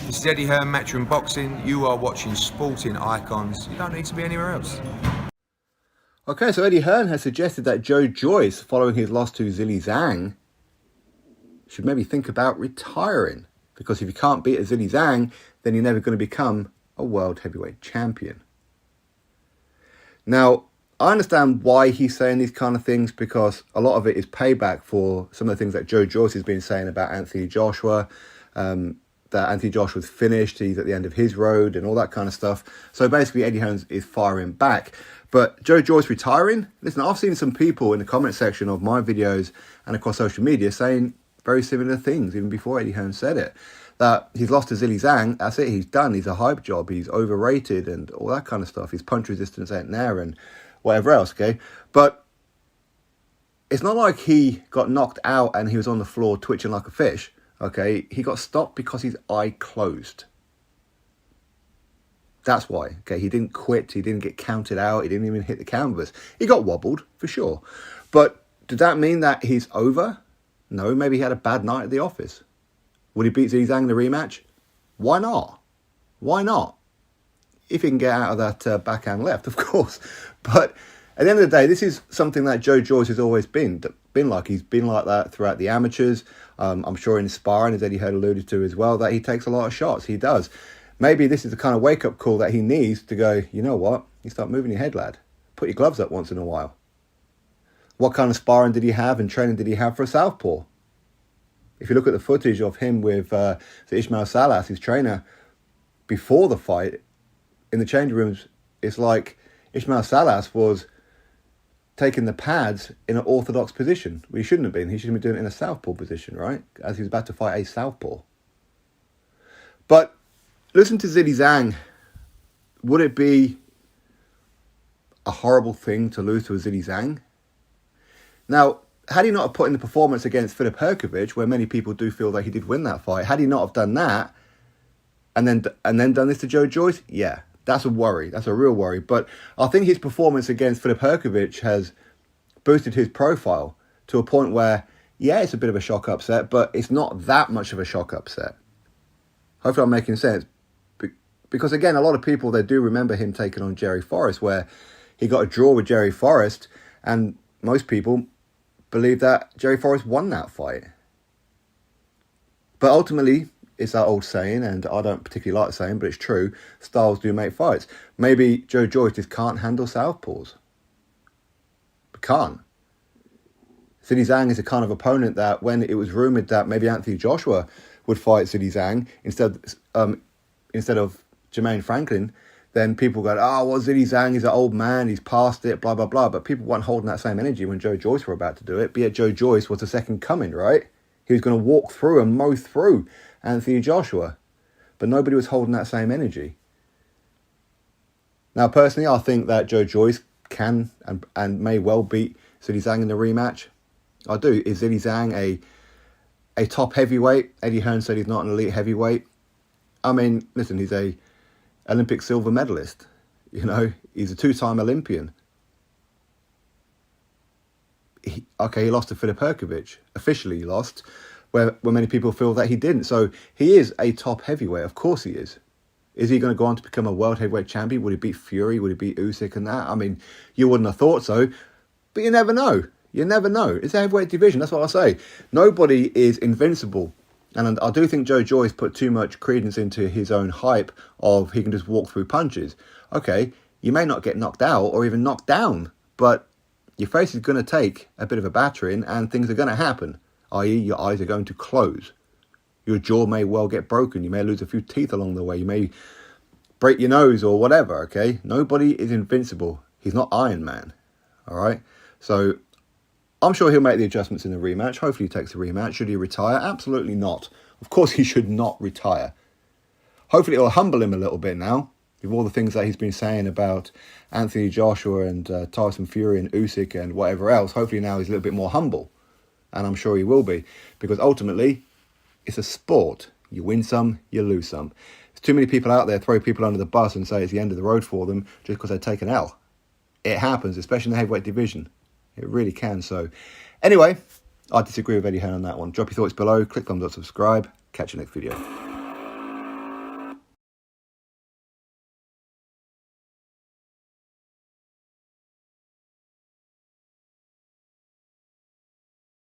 This is Eddie Hearn, Matchroom Boxing. You are watching Sporting Icons. You don't need to be anywhere else. Okay, so Eddie Hearn has suggested that Joe Joyce, following his loss to Zhilei Zhang, should maybe think about retiring. Because if you can't beat a Zhilei Zhang, then you're never going to become a world heavyweight champion. Now, I understand why he's saying these kind of things, because a lot of it is payback for some of the things that Joe Joyce has been saying about Anthony Joshua, that Anthony Joshua's finished, he's at the end of his road and all that kind of stuff. So basically Eddie Hearn is firing back. But Joe Joyce retiring? Listen, I've seen some people in the comment section of my videos and across social media saying very similar things, even before Eddie Hearn said it. That he's lost to Zhilei Zhang, that's it, he's done, he's a hype job, he's overrated and all that kind of stuff. His punch resistance ain't there and whatever else, okay? But it's not like he got knocked out and he was on the floor twitching like a fish, okay? He got stopped because his eye closed. That's why, okay? He didn't quit, he didn't get counted out, he didn't even hit the canvas. He got wobbled, for sure. But did that mean that he's over? No, maybe he had a bad night at the office. Would he beat Zhilei Zhang in the rematch? Why not? Why not? If he can get out of that backhand left, of course. But at the end of the day, this is something that Joe Joyce has always been like. He's been like that throughout the amateurs. I'm sure in sparring, as Eddie Hearn alluded to as well, that he takes a lot of shots. He does. Maybe this is the kind of wake-up call that he needs to go, you know what? You start moving your head, lad. Put your gloves up once in a while. What kind of sparring did he have and training did he have for a southpaw? If you look at the footage of him with Ismail Salas, his trainer, before the fight, in the changing rooms, it's like Ismail Salas was taking the pads in an orthodox position. Well, he shouldn't have been. He should have been doing it in a southpaw position, right? As he was about to fight a southpaw. But listen to Zhilei Zhang. Would it be a horrible thing to lose to a Zhilei Zhang? Now, had he not have put in the performance against Filip Hrgović, where many people do feel that he did win that fight, had he not have done that, and then done this to Joe Joyce, yeah, that's a worry. That's a real worry. But I think his performance against Filip Hrgović has boosted his profile to a point where, yeah, it's a bit of a shock upset, but it's not that much of a shock upset. Hopefully I'm making sense. Because again, a lot of people, they do remember him taking on Jerry Forrest, where he got a draw with Jerry Forrest, and most people believe that Jerry Forrest won that fight. But ultimately, it's that old saying, and I don't particularly like the saying, but it's true, styles do make fights. Maybe Joe Joyce just can't handle southpaws. Can't. Zhilei Zhang is the kind of opponent that when it was rumoured that maybe Anthony Joshua would fight Zhilei Zhang instead of Jermaine Franklin, then people go, oh, well, Zhilei Zhang is an old man, he's past it, blah, blah, blah. But people weren't holding that same energy when Joe Joyce were about to do it. Be it Joe Joyce was the second coming, right? He was going to walk through and mow through Anthony Joshua. But nobody was holding that same energy. Now, personally, I think that Joe Joyce can and may well beat Zhilei Zhang in the rematch. I do. Is Zhilei Zhang a top heavyweight? Eddie Hearn said he's not an elite heavyweight. I mean, listen, he's a Olympic silver medalist. You know, he's a two-time Olympian. He lost to Filip Hrgović. Officially he lost, where many people feel that he didn't. So he is a top heavyweight. Of course he is. Is he going to go on to become a world heavyweight champion? Would he beat Fury? Would he beat Usyk and that? I mean, you wouldn't have thought so, but you never know. You never know. It's a heavyweight division. That's what I say. Nobody is invincible. And I do think Joe Joyce put too much credence into his own hype of he can just walk through punches. Okay, you may not get knocked out or even knocked down, but your face is going to take a bit of a battering and things are going to happen, i.e. your eyes are going to close. Your jaw may well get broken. You may lose a few teeth along the way. You may break your nose or whatever, okay? Nobody is invincible. He's not Iron Man, all right? So I'm sure he'll make the adjustments in the rematch. Hopefully he takes the rematch. Should he retire? Absolutely not. Of course he should not retire. Hopefully it'll humble him a little bit now, with all the things that he's been saying about Anthony Joshua and Tyson Fury and Usyk and whatever else. Hopefully now he's a little bit more humble. And I'm sure he will be. Because ultimately, it's a sport. You win some, you lose some. There's too many people out there throw people under the bus and say it's the end of the road for them just because they take an L. It happens, especially in the heavyweight division. It really can. So anyway, I disagree with Eddie Hearn on that one. Drop your thoughts below. Click thumbs up, subscribe. Catch you next video.